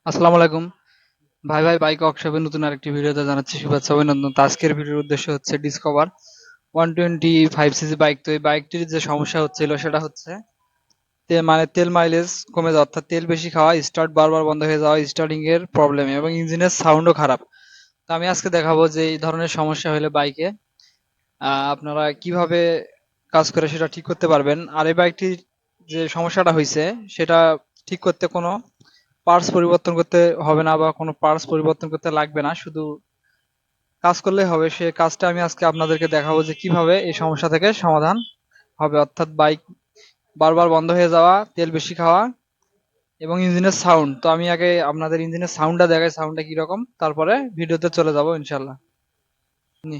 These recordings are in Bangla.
আসসালামু আলাইকুম ভাই ভাই বাইক ওয়ার্কশপের নতুন আরেকটি ভিডিওতে জানাচ্ছি শুভেচ্ছা অভিনন্দন। তো আজকের ভিডিওর উদ্দেশ্য হচ্ছে ডিসকভার 125 সিসি বাইক। তো এই বাইকটির যে সমস্যা হচ্ছিল সেটা হচ্ছে তেল মাইলেজ কমে যাওয়া, অর্থাৎ তেল বেশি খাওয়া, স্টার্ট বারবার বন্ধ হয়ে যাওয়া, স্টার্টিং এর প্রবলেম এবং ইঞ্জিনের সাউন্ডও খারাপ। তো আমি আজকে দেখাবো যে এই ধরনের সমস্যা হলে বাইকে আপনারা কিভাবে কাজ করে সেটা ঠিক করতে পারবেন। আর এই বাইকটির যে সমস্যাটা হয়েছে সেটা ঠিক করতে কোনো পার্টস পরিবর্তন করতে হবে না বা কোনো পার্টস পরিবর্তন করতে লাগবে না, শুধু কাজ করলেই হবে। সে কাজটা আমি আজকে আপনাদেরকে দেখাবো যে কিভাবে এই সমস্যা থেকে সমাধান হবে, অর্থাৎ বাইক বারবার বন্ধ হয়ে যাওয়া, তেল বেশি খাওয়া এবং ইঞ্জিনের সাউন্ড। তো আমি আগে আপনাদের ইঞ্জিনের সাউন্ডটা দেখাই, সাউন্ডটা কিরকম, তারপরে ভিডিওতে চলে যাব ইনশাল্লাহ। নি।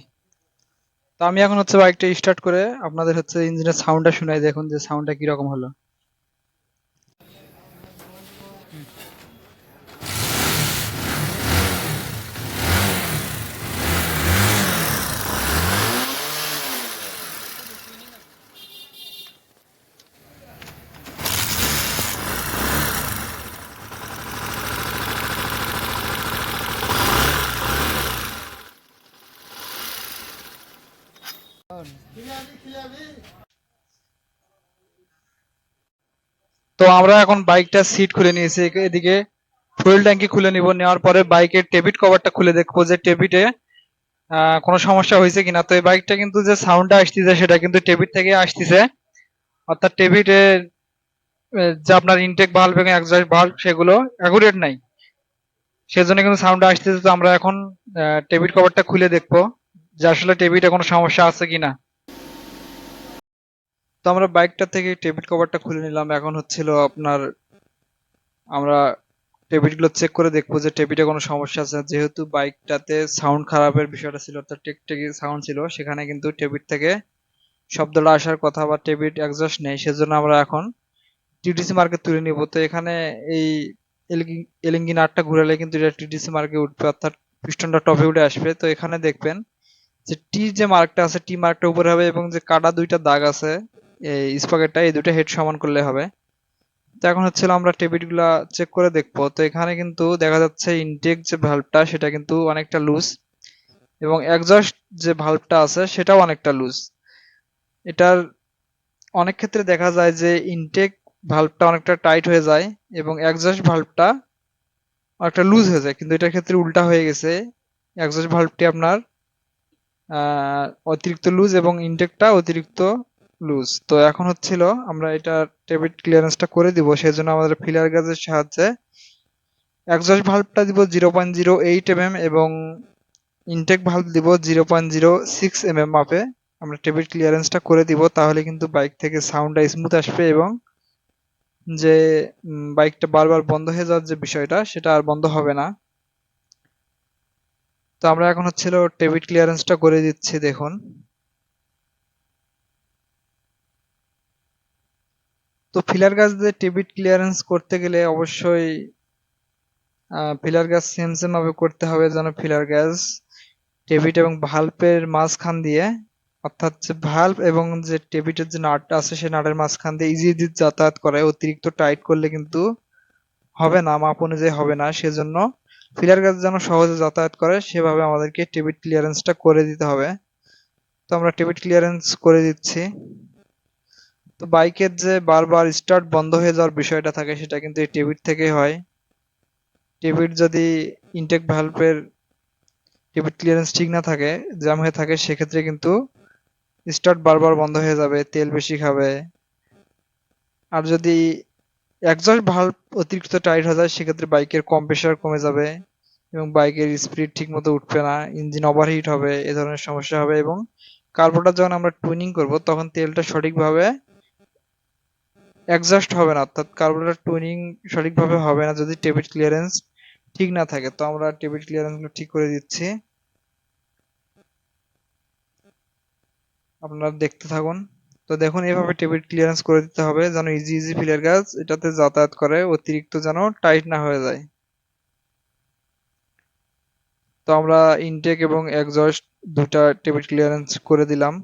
তো আমি এখন হচ্ছে বাইকটা স্টার্ট করে আপনাদের হচ্ছে ইঞ্জিনের সাউন্ডটা শুনাই, দেখুন যে সাউন্ডটা কিরকম হলো। তো আমরা এখন বাইকটা সিট খুলে নিয়েছি, এদিকে ফুয়েল ট্যাঙ্কি খুলে নিব, নেওয়ার পরে বাইকের টেবিট কভারটা খুলে দেখবো যে টেবিটে কোনো সমস্যা হয়েছে কিনা। তো এই বাইকটা কিন্তু যে সাউন্ডটা আসতেছে সেটা কিন্তু টেবিট থেকে আসতেছে, অর্থাৎ টেবিটে যে আপনার ইনটেক ভালভ এবং এক্সজস্ট ভালভ সেগুলো অ্যাকুরেট নাই, সেজন্য কিন্তু সাউন্ডটা আসতেছে। তো আমরা এখন টেবিট কভারটা খুলে দেখবো যে আসলে টেবিটে কোনো সমস্যা আছে কিনা। তো আমরা বাইকটা থেকে টেবিট কভারটা খুলে নিলাম। এখন হচ্ছিল আপনার আমরা টেবিট গুলো চেক করে দেখবো যে টেবিটে কোনো সমস্যা আছে। যেহেতু বাইকটাতে সাউন্ড খারাপের বিষয়টা ছিল, অর্থাৎ টেকটেকি সাউন্ড ছিল, সেখানে কিন্তু টেবিট থেকে শব্দটা আসার কথা বা টেবিট এক্সজস্ট নেই, সেজন্য আমরা এখন টিটিসি মার্কে তুলে নিব। তো এখানে এই এলিঙ্গি নাটটা ঘুরালে কিন্তু এটা টিটিসি মার্কে উঠবে, অর্থাৎ পিস্টনটা টপে উঠে আসবে। তো এখানে দেখবেন যে টি যে মার্কটা আছে, টি মার্কটা উপরে হবে এবং যে কাটা দুইটা দাগ আছে এই স্পকেটটা, এই দুটো হেড সমান করলে হবে। তো এখন হচ্ছিল আমরা টেবিট গুলা চেক করে দেখবো। তো এখানে কিন্তু দেখা যাচ্ছে ইনটেক যে ভালভটা সেটা কিন্তু অনেকটা লুজ এবং এক্সজস্ট যে ভালভটা আছে সেটাও অনেকটা লুজ। এটার অনেক ক্ষেত্রে দেখা যায় যে ইনটেক ভালভটা অনেকটা টাইট হয়ে যায় এবং এক্সজস্ট ভালভটা অনেকটা লুজ হয়ে যায়, কিন্তু এটার ক্ষেত্রে উল্টা হয়ে গেছে। এক্সজস্ট ভালভটি আপনার অতিরিক্ত লুজ এবং ইনটেকটা অতিরিক্ত লুজ। তো এখন হচ্ছিল আমরা এটা টেবিট ক্লিয়ারেন্সটা করে দিব, সেজন্য আমাদের ফিলার গাজের সাহায্যে এক্সজস্ট ভালভটা দিব 0.08 mm এবং ইনটেক ভালভ দিব 0.06 mm মাপে। আমরা টেবিট ক্লিয়ারেন্সটা করে দিব, তাহলে কিন্তু বাইক থেকে সাউন্ডটা স্মুথ আসবে এবং যে বাইকটা বারবার বন্ধ হয়ে যাওয়ার যে বিষয়টা সেটা আর বন্ধ হবে না। তো আমরা এখন হচ্ছিল টেবিট ক্লিয়ারেন্সটা করে দিচ্ছি, দেখুন। তো ফিলার গাছ দিয়ে টেবিট ক্লিয়ারেন্স করতে গেলে অবশ্যই ফিলার গাছ সেম সেম ভাবে করতে হবে, যেন ফিলার গাছ টেবিট এবং ভাল্বের মাঝখান দিয়ে, অর্থাৎ যে ভাল্ব এবং যে টেবিটের যে নাটটা আছে সেই নাটের মাঝখান দিয়ে ইজি ইজি যাতায়াত করে। অতিরিক্ত টাইট করলে কিন্তু হবে না, মাপ অনুযায়ী হবে না। সেজন্য ফিলার গাছ যেন সহজে যাতায়াত করে সেভাবে আমাদেরকে টেবিট ক্লিয়ারেন্সটা করে দিতে হবে। তো আমরা টেবিট ক্লিয়ারেন্স করে দিচ্ছি। তো বাইকের যে বারবার স্টার্ট বন্ধ হয়ে যাওয়ার বিষয়টা থাকে সেটা কিন্তু এই টেবিট থেকেই হয়। টেবিট যদি ইনটেক ভালভের টেবিট ক্লিয়ারেন্স ঠিক না থাকে, জ্যাম হয়ে থাকে, সেক্ষেত্রে কিন্তু স্টার্ট বারবার বন্ধ হয়ে যাবে, তেল বেশি খাবে। আর যদি এক্সস্ট ভালভ অতিরিক্ত টাইট হয়ে যায় সেক্ষেত্রে বাইকের কম্প্রেসার কমে যাবে এবং বাইকের স্পিড ঠিক মতো উঠবে না, ইঞ্জিন ওভারহিট হবে, এ ধরনের সমস্যা হবে। এবং কার্বোরেটর যখন আমরা টুনিং করব তখন তেলটা সঠিকভাবে এক্সস্ট হবে না, অর্থাৎ কার্বোরেটর টুনিং সঠিকভাবে হবে না যদি টেবিট ক্লিয়ারেন্স ঠিক না থাকে। তো আমরা টেবিট ক্লিয়ারেন্স গুলো ঠিক করে দিচ্ছি, আপনারা দেখতে থাকুন। তো দেখুন এভাবে টেবিট ক্লিয়ারেন্স করে দিতে হবে যেন ইজি ইজি ফিলার গাছ এটাতে যাতায়াত করে, অতিরিক্ত যেন টাইট না হয়ে যায়। তো আমরা ইনটেক এবং এক্সজস্ট দুটা টেবিট ক্লিয়ারেন্স করে দিলাম।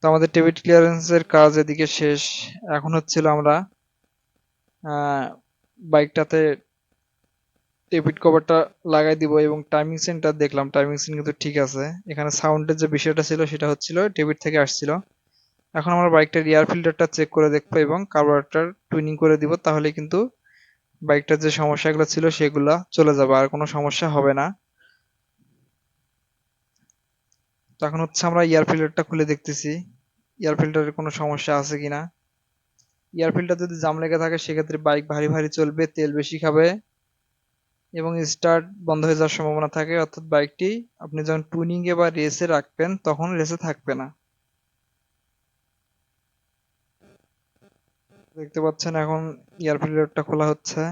তো আমাদের টেবিট ক্লিয়ারেন্সের কাজ এদিকে শেষ। এখন হচ্ছিল আমরা বাইকটাতে টেবিট কভারটা লাগাই দিব এবং টাইমিং সেন্টার দেখলাম, টাইমিং সেন্ট কিন্তু ঠিক আছে। এখানে সাউন্ডের যে বিষয়টা ছিল সেটা হচ্ছিল টেবিট থেকে আসছিল। এখন আমরা বাইকটার এয়ার ফিল্টারটা চেক করে দেখবো এবং কার্বোরেটর টুইনিং করে দিব, তাহলে কিন্তু বাইকটার যে সমস্যাগুলো ছিল সেগুলা চলে যাবে, আর কোনো সমস্যা হবে না। তো এখন হচ্ছে আমরা এয়ার ফিল্টারটা খুলে দেখতেছি এয়ার ফিল্টারের কোনো সমস্যা আছে কিনা। এয়ার ফিল্টার যদি জাম লেগে থাকে সেক্ষেত্রে বাইক ভারী ভারী চলবে, তেল বেশি খাবে এবং স্টার্ট বন্ধ হয়ে যাওয়ার সম্ভাবনা থাকে, অর্থাৎ বাইকটি আপনি যখন টুনিং এ বা রেসে রাখবেন তখন রেসে থাকবে না। দেখতে পাচ্ছেন এখন এয়ার ফিল্টারটা খোলা হচ্ছে।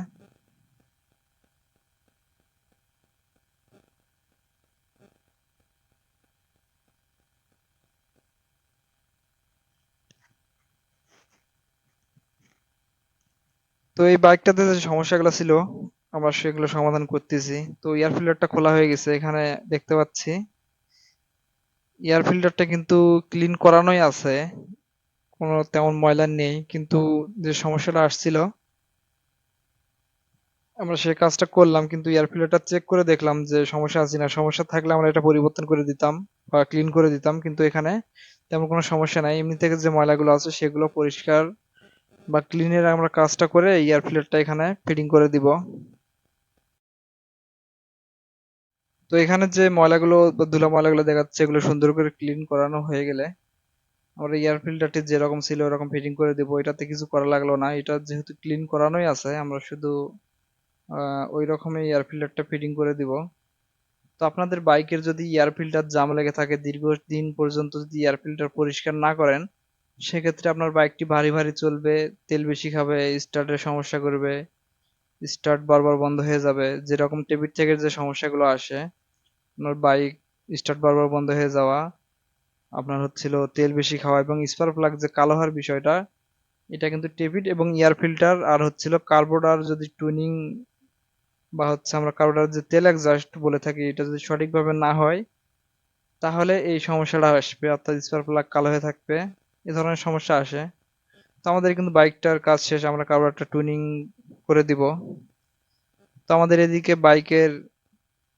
তো এই বাইকটাতে যে সমস্যাগুলো ছিল আমরা সেগুলো সমাধান করতেছি। তো এয়ার ফিল্টারটা খোলা হয়ে গেছে, এখানে দেখতে পাচ্ছি এয়ার ফিল্টারটা কিন্তু ক্লিন করানোই আছে, কোনো তেমন ময়লা নেই, কিন্তু যে সমস্যাটা আসছিল আমরা সেই কাজটা করলাম, কিন্তু এয়ার ফিল্টারটা চেক করে দেখলাম যে সমস্যা আছে না। সমস্যা থাকলে আমরা এটা পরিবর্তন করে দিতাম বা ক্লিন করে দিতাম, কিন্তু এখানে তেমন কোনো সমস্যা নাই। এমনি থেকে যে ময়লাগুলো আছে সেগুলো পরিষ্কার বা ক্লিনের আমরা কাজটা করে এয়ার ফিল্টারটা এখানে ফিটিং করে দিব। তো এখানে যে ময়লাগুলো বা ধুলা ময়লাগুলো দেখাচ্ছে এগুলো সুন্দর করে ক্লিন করানো হয়ে গেলে আমরা এয়ার ফিল্টারটি যেরকম ছিল ওরকম ফিটিং করে দিব। এটাতে কিছু করা লাগলো না, এটা যেহেতু ক্লিন করানোই আছে আমরা শুধু ওই রকমই এয়ার ফিল্টারটা ফিটিং করে দিব। তো আপনাদের বাইকের যদি এয়ার ফিল্টার জাম লেগে থাকে দীর্ঘদিন পর্যন্ত, যদি এয়ার ফিল্টার পরিষ্কার না করেন সেক্ষেত্রে আপনার বাইকটি ভারী ভারী চলবে, তেল বেশি খাবে, স্টার্টের সমস্যা করবে, স্টার্ট বারবার বন্ধ হয়ে যাবে, যেরকম টেবিট থেকে যে সমস্যাগুলো আসে। আপনার বাইক স্টার্ট বারবার বন্ধ হয়ে যাওয়া, আপনার হচ্ছিল তেল বেশি খাওয়া এবং স্পার্ক প্লাগ যে কালো হওয়ার বিষয়টা, এটা কিন্তু টেবিট এবং এয়ার ফিল্টার আর হচ্ছিল কার্বোরেটর যদি টুনিং বা হচ্ছে আমরা কার্বোরেটর যে তেল এক্সস্ট বলে থাকি এটা যদি সঠিকভাবে না হয় তাহলে এই সমস্যাটা আসবে, অর্থাৎ স্পার্ক প্লাগ কালো হয়ে থাকবে, এ ধরনের সমস্যা আসে। তো আমাদের কিন্তু বাইকটার কাজ শেষ, আমরা কার্বোরেটর টুনিং করে দিব। তো আমাদের এদিকে বাইকের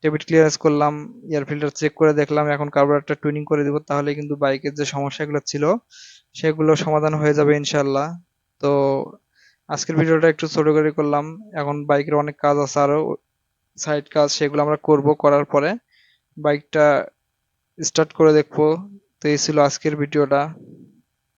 টেবিট ক্লিয়ারেন্স করলাম, এয়ার ফিল্টার চেক করে দেখলাম, এখন কার্বোরেটর টুনিং করে দিব, তাহলে কিন্তু বাইকের যে সমস্যাগুলো ছিল সেগুলো সমাধান হয়ে যাবে ইনশাল্লাহ। তো আজকের ভিডিওটা একটু ছোট করে করলাম, এখন বাইকের অনেক কাজ আছে আরো সাইড কাজ, সেগুলো আমরা করব, করার পরে বাইকটা স্টার্ট করে দেখবো। তো এই ছিল আজকের ভিডিওটা।